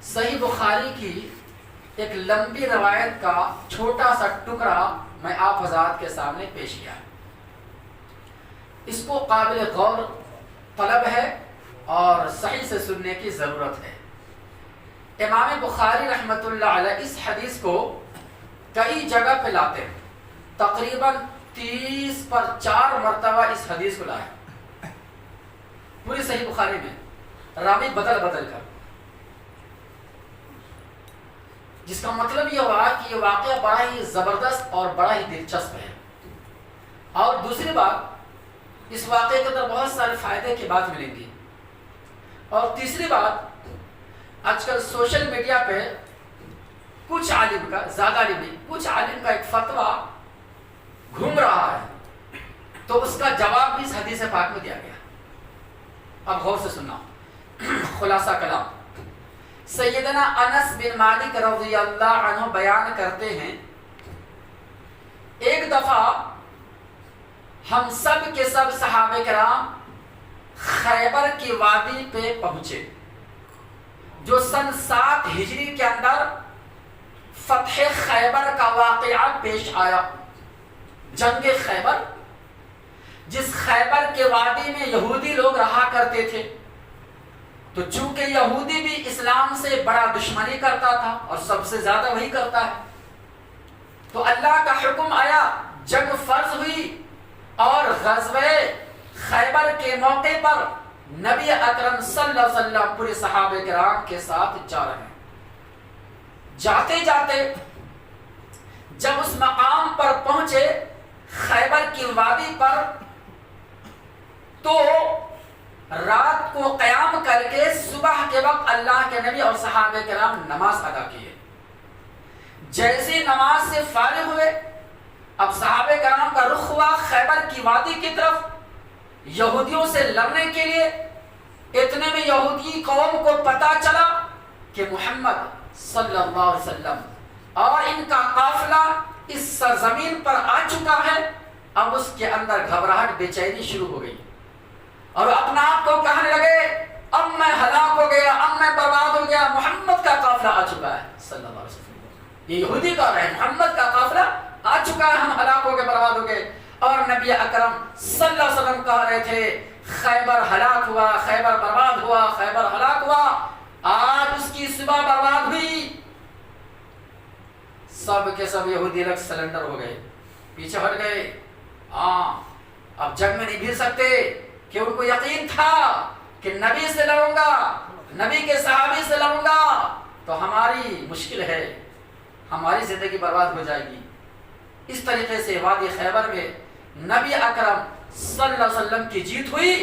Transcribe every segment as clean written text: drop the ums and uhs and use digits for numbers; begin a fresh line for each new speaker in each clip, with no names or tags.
صحیح بخاری کی ایک لمبی روایت کا چھوٹا سا ٹکڑا میں آپ حضرات کے سامنے پیش کیا. اس کو قابل غور طلب ہے اور صحیح سے سننے کی ضرورت ہے. امام بخاری رحمۃ اللہ علیہ اس حدیث کو کئی جگہ پہ لاتے ہیں، تقریباً 30 پر 4 مرتبہ اس حدیث کو لائے پوری صحیح بخاری میں، راوی بدل بدل کر، جس کا مطلب یہ ہوا کہ یہ واقعہ بڑا ہی زبردست اور بڑا ہی دلچسپ ہے. اور دوسری بات، اس واقعے کے اندر بہت سارے فائدے کی بات ملیں گی. اور تیسری بات، آج کل سوشل میڈیا پہ کچھ عالم کا، زیادہ عالم نہیں، کچھ عالم کا ایک فتویٰ گھوم رہا ہے، تو اس کا جواب بھی اس حدیث پاک میں دیا گیا. اب غور سے سننا. خلاصہ کلام، سیدنا انس بن مالک رضی اللہ عنہ بیان کرتے ہیں، ایک دفعہ ہم سب کے سب صحابہ کرام خیبر کی وادی پہ پہنچے، جو سن 7 ہجری کے اندر فتح خیبر کا واقعہ پیش آیا. جنگ خیبر، جس خیبر کے وادی میں یہودی لوگ رہا کرتے تھے، تو چونکہ یہودی بھی اسلام سے بڑا دشمنی کرتا تھا اور سب سے زیادہ وہی کرتا ہے، تو اللہ کا حکم آیا، جنگ فرض ہوئی، اور غزوہ خیبر کے موقع پر نبی اکرم صلی اللہ علیہ وسلم پورے صحابہ کرام کے ساتھ جا رہے ہیں. جاتے جاتے جب اس مقام پر پہنچے، خیبر کی وادی پر، تو رات کو قیام کر کے صبح کے وقت اللہ کے نبی اور صحابہ کرام نماز ادا کیے. جیسے نماز سے فارغ ہوئے، اب صحابہ کرام کا رخ ہوا خیبر کی وادی کی طرف یہودیوں سے لڑنے کے لیے. اتنے میں یہودی قوم کو پتا چلا کہ محمد صلی اللہ علیہ وسلم اور ان کا قافلہ اس سرزمین پر آ چکا ہے. اب اس کے اندر گھبراہٹ، بے چینی شروع ہو گئی، اور اپنا آپ کو کہنے لگے، اب میں ہلاک ہو گیا، اب میں برباد ہو گیا، محمد کا قافلہ آ چکا ہے صلی اللہ علیہ وسلم. یہ یہودی کہہ رہے ہیں محمد کا قافلہ آ چکا ہے، ہم ہلاک ہو گئے، برباد ہو گئے. اور نبی اکرم صلی اللہ علیہ وسلم کہہ رہے تھے، خیبر ہلاک ہوا، خیبر برباد ہوا، خیبر ہلاک ہوا، آج اس کی صبح برباد ہوئی. سب کے سب یہودی لوگ سلنڈر ہو گئے، پیچھے ہٹ گئے. اب جنگ میں نہیں بھیڑ سکتے، کہ ان کو یقین تھا کہ نبی سے لڑوں گا، نبی کے صحابی سے لڑوں گا تو ہماری مشکل ہے، ہماری زندگی برباد ہو جائے گی. اس طریقے سے وادی خیبر میں نبی اکرم صلی اللہ علیہ وسلم کی جیت ہوئی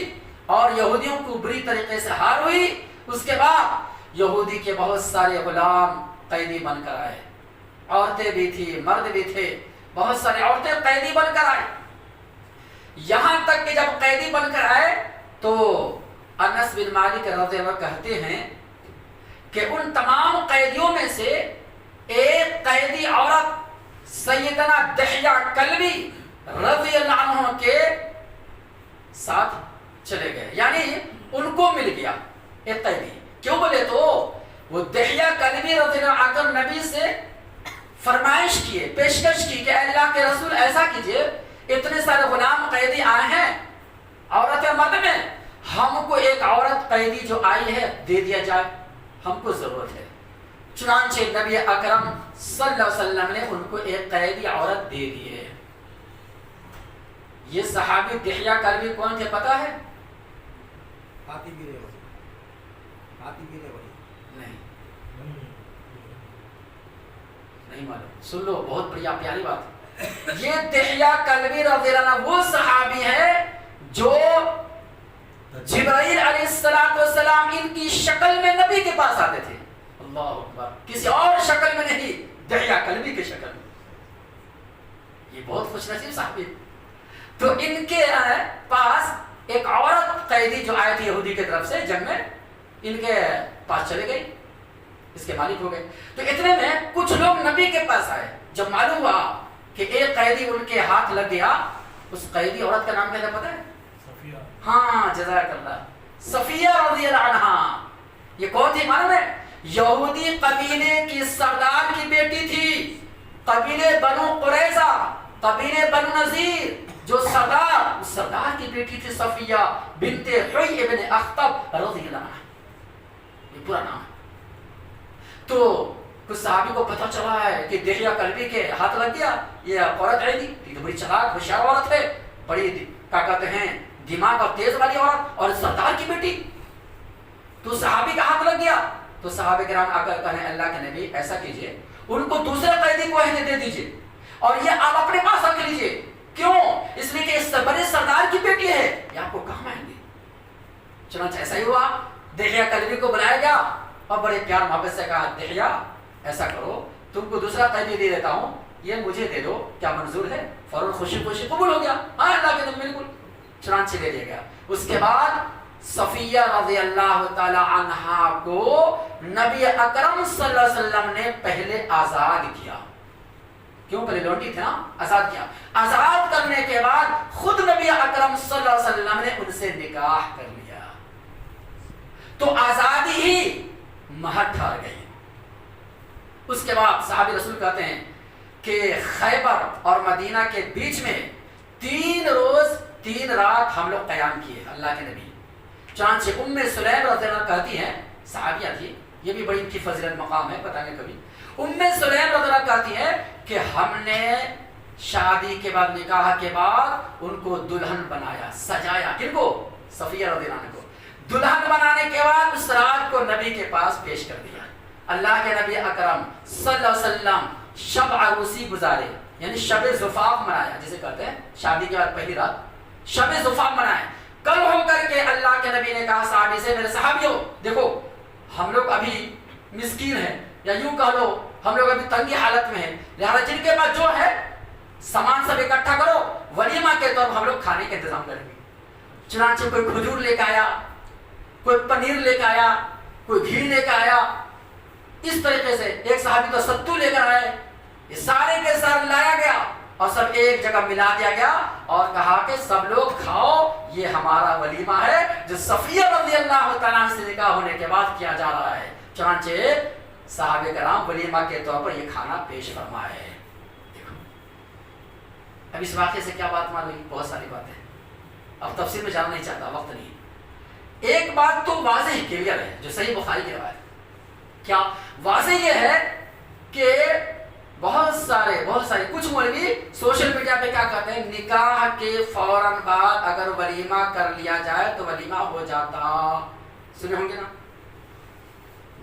اور یہودیوں کو بری طریقے سے ہار ہوئی. اس کے بعد یہودی کے بہت سارے غلام قیدی بن کر آئے، عورتیں بھی تھی، مرد بھی تھے، بہت سارے عورتیں قیدی بن کر آئے. یہاں تک کہ جب قیدی بن کر آئے تو انس بن مالک رضی اللہ عنہ کہتے ہیں کہ ان تمام قیدیوں میں سے ایک قیدی عورت سیدنا دحیہ کلبی رضی اللہ عنہ کے ساتھ چلے گئے، یعنی ان کو مل گیا ایک قیدی. کیوں بولے تو وہ دحیہ کلبی رضی اللہ عنہ نبی سے فرمائش کیے، پیشکش کی کہ اے اللہ کے رسول ایسا کیجئے، اتنے سارے غلام قیدی آئے ہیں عورت مرد میں، ہم کو ایک عورت قیدی جو آئی ہے دے دیا جائے، ہم کو ضرورت ہے. چنانچہ نبی اکرم صلی اللہ علیہ وسلم نے ان کو ایک قیدی عورت دے دی ہے. یہ صحابی دحیہ کلبی کون تھے پتا ہے؟ نہیں معلوم، سن لو، بہت بڑی پیاری بات. یہ دحیہ کلبی رضی اللہ عنہ وہ صحابی ہے جو جبرائیل علیہ السلام ان کی شکل میں نبی کے پاس آتے تھے. اللہ اکبر، کسی اور شکل میں نہیں، دحیہ کلبی کی شکل میں. یہ بہت خوش نصیب صحابی. تو ان کے پاس ایک عورت قیدی جو آئی تھی یہودی کی طرف سے جنگ میں، ان کے پاس چلے گئی، اس کے مالک ہو گئے. تو اتنے میں کچھ لوگ نبی کے پاس آئے. جب معلوم ہوا کہ ایک قیدی ان کے ہاتھ لگ گیا، اس قیدی عورت کا نام کیا تھا پتہ ہے؟ صفیہ. ہاں جزاک اللہ، صفیہ رضی اللہ عنہا. یہ کون تھی معلوم ہے؟ یہودی قبیلے کی سردار کی بیٹی تھی، قبیلے بنو قریظہ، قبیلے بنو نذیر، جو سردار، اس سردار کی بیٹی تھی صفیہ بنت حوی ابن اخطب رضی اللہ عنہ، یہ پورا نام ہے۔ تو کچھ صحابی کو پتہ چلا ہے کہ دحیہ کلبی کے ہاتھ لگ گیا، یہ عورت ہے نہیں، یہ تو بڑی چلاک ہوشیار عورت ہے، بڑی کیا کہتے ہیں دماغ اور تیز والی عورت، اور سردار کی بیٹی، تو صحابی کا ہاتھ لگ گیا۔ تو صحابہ کرام آ کر کہنے اللہ کے نبی ایسا کیجئے، ان کو دوسرے قیدی کو دے دیجئے اور یہ آپ اپنے پاس رکھ لیجئے۔ کیوں؟ اس لیے کہ اس بڑے سردار کی بیٹی ہے، یہ آپ کو کام آئیں گی۔ چنانچہ ایسا ہی ہوا، دحیہ کلبی کو بلایا گیا اور بڑے پیار محبت سے کہا دحیہ ایسا کرو، تم کو دوسرا قیدی دے دیتا ہوں، یہ مجھے دے دو، کیا منظور ہے؟ فوراً خوشی خوشی قبول ہو گیا، ہاں اللہ کے نبی بالکل، چنانچہ لے لیا گیا۔ اس کے بعد صفیہ رضی اللہ تعالی عنہا کو نبی اکرم صلی اللہ علیہ وسلم نے پہلے آزاد کیا۔ کیوں؟ پہلے لونڈی تھے نا، آزاد کیا۔ آزاد کرنے کے بعد خود نبی اکرم صلی اللہ علیہ وسلم نے ان سے نکاح کر لیا، تو آزادی ہی مہر ٹھہر گئی۔ اس کے بعد صحابی رسول کہتے ہیں کہ خیبر اور مدینہ کے بیچ میں 3 روز 3 رات ہم لوگ قیام کیے اللہ کے نبی۔ چنانچہ ام سلیم رضی اللہ عنہ کہتی ہیں، صحابیہ تھی، یہ بھی بڑی ان کی فضیلت مقام ہے، بتائیں گے کبھی۔ ام سلیم رضی اللہ عنہ کہتی ہے کہ ہم نے شادی کے بعد، نکاح کے بعد ان کو دلہن بنایا، سجایا، کن کو؟ صفیہ رضی اللہ عنہ کو۔ دلہن بنانے کے بعد اس رات کو نبی کے پاس پیش کر دیا۔ اللہ کے نبی اکرم صلی اللہ علیہ وسلم شب عروسی گزارے، یعنی شب زفاف منایا، جسے کہتے ہیں شادی کے بعد پہلی رات شب زفاف منائے۔ کل ہو کر کے اللہ کے نبی نے کہا صحابی سے، میرے صحابیوں دیکھو ہم لوگ ابھی مسکین ہیں، یا یوں کہہ لو ہم لوگ ابھی تنگی حالت میں ہیں، لہذا جن کے پاس جو ہے سامان سب اکٹھا کرو، ولیمہ کے طور پر ہم لوگ کھانے کا انتظام کریں گے۔ چنانچہ کوئی کھجور لے کے آیا، کوئی پنیر لے کے آیا، کوئی گھی لے کے آیا، اس طریقے سے ایک صحابی تو ستو لے کر آئے، یہ سارے کے ساتھ لایا گیا اور سب ایک جگہ ملا دیا گیا اور کہا کہ سب لوگ کھاؤ، یہ ہمارا ولیمہ ہے جو صفیہ رضی اللہ تعالیٰ سے نکاح ہونے کے بعد کیا جا رہا ہے۔ چنانچہ صحابہ کرام ولیمہ کے طور پر یہ کھانا پیش فرمائے۔ اب اس واقعے سے کیا بات معلوم؟ بہت ساری باتیں، اب تفصیل میں جانا نہیں چاہتا، وقت نہیں۔ ایک بات تو واضح کلیئر ہے جو صحیح بخاری کی روایت، کیا واضح یہ ہے کہ بہت سارے کچھ مولوی سوشل میڈیا پہ کیا کہتے ہیں، نکاح کے فوراً بعد اگر ولیمہ کر لیا جائے تو ولیمہ ہو جاتا، سنے ہوں گے نا،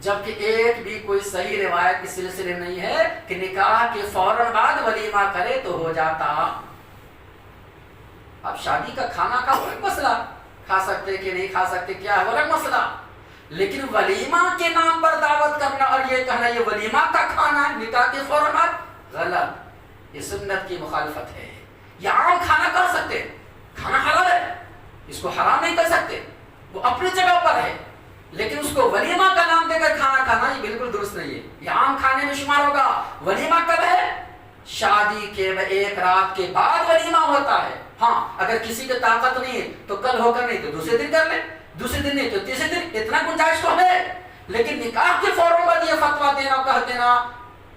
جبکہ ایک بھی کوئی صحیح روایت اس سلسلے نہیں ہے کہ نکاح کے فوراً بعد ولیمہ کرے تو ہو جاتا۔ اب شادی کا کھانا کا الگ مسئلہ، کھا سکتے کہ نہیں کھا سکتے کیا ہے وہ الگ مسئلہ، لیکن ولیمہ کے نام پر دعوت کرنا اور یہ کہنا یہ ولیمہ کا کھانا نکاح کے فوراً بعد، غلط، یہ سنت کی مخالفت ہے۔ یہ عام کھانا کر سکتے، کھانا حلال ہے، اس کو حرام نہیں کر سکتے، وہ اپنی جگہ پر ہے، لیکن اس کو ولیمہ کا نام دے کر کھانا کھانا یہ بالکل درست نہیں ہے، یہ عام کھانے میں شمار ہوگا۔ ولیمہ کب ہے؟ شادی کے ایک رات کے بعد ولیمہ ہوتا ہے۔ ہاں اگر کسی کی طاقت نہیں ہے تو کل ہو کر نہیں تو دوسرے دن کر لیں، دوسرے دن نہیں تو تیسرے دن، اتنا گنجائش تو ہے، لیکن نکاح کے فوراً بعد یہ فتویٰ دینا کہہ دینا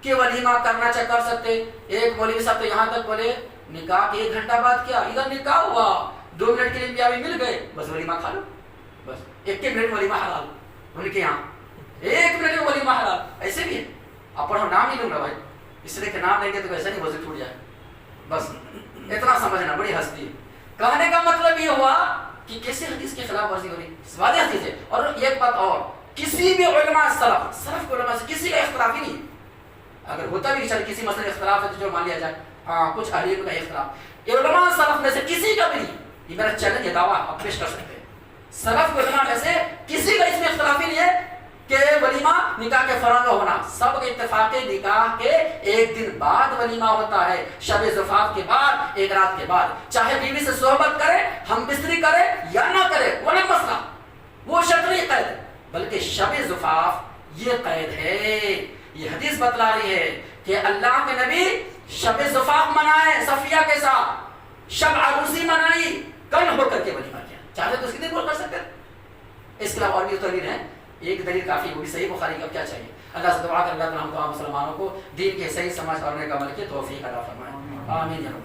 کہ ولیمہ کرنا چاہے کر سکتے۔ ایک مولوی صاحب تو یہاں تک بولے نکاح کے 1 گھنٹہ بعد کیا، ادھر نکاح ہوا 2 منٹ کے لیے بیاوی مل گئے، بس ولیمہ کھا لو، بس 1 منٹ ولیمہ حلال ان کے یہاں، 1 منٹ میں ولیمہ حلال۔ ایسے بھی ہے، آپ پڑھو نام نہیں لوں گا بھائی، اس لیے کہ نام لیں گے تو ویسا نہیں وضو ٹوٹ جائے، بس اتنا سمجھنا، بڑی ہستی ہے۔ کہنے کا مطلب یہ ہوا کہ کیسے حدیث کے خلاف ورزی ہو رہی، واضح حدیث ہے۔ اور ایک بات اور، کسی بھی علماء سلف کے علماء سے کسی کا اختلاف ہی نہیں، اگر ہوتا بھی چل کسی مسئلے اختلاف ہے تو جو مان لیا جائے، ہاں کچھ اہل کا اختلاف، علماء سلف میں سے کسی کا بھی نہیں، یہ میرا چیلنج ہے، دعویٰ آپ پیش کر سکتے ہیں، سلف کے علماء میں سے کسی کا اس میں اختلاف ہی نہیں ہے کہ ولیمہ نکاح کے فوراً ہونا، سب کے اتفاق نکاح کے 1 دن بعد ولیمہ ہوتا ہے، شب زفاف کے بعد 1 رات کے بعد، چاہے بیوی سے صحبت کرے، ہم بستری کرے یا نہ کرے وہ الگ مسئلہ، وہ شرعی قید، بلکہ شب زفاف یہ قید ہے۔ یہ حدیث بتلا رہی ہے کہ اللہ کے نبی شب زفاف منائے صفیہ کے ساتھ، شب عروسی منائی، کل ہو کر کے ولیمہ کیا، چاہے تو اسی دن وہ کر سکتے۔ اس کے علاوہ اور بھی دلیل ہے، ایک دلیل کافی ہوگی، صحیح بخاری کا کیا چاہیے؟ اللہ سے دعا کر اللہ تعالیٰ ہم تمام مسلمانوں کو دین کے صحیح سمجھ اور نیک عمل کی توفیق عطا فرمائے، آمین یا رب۔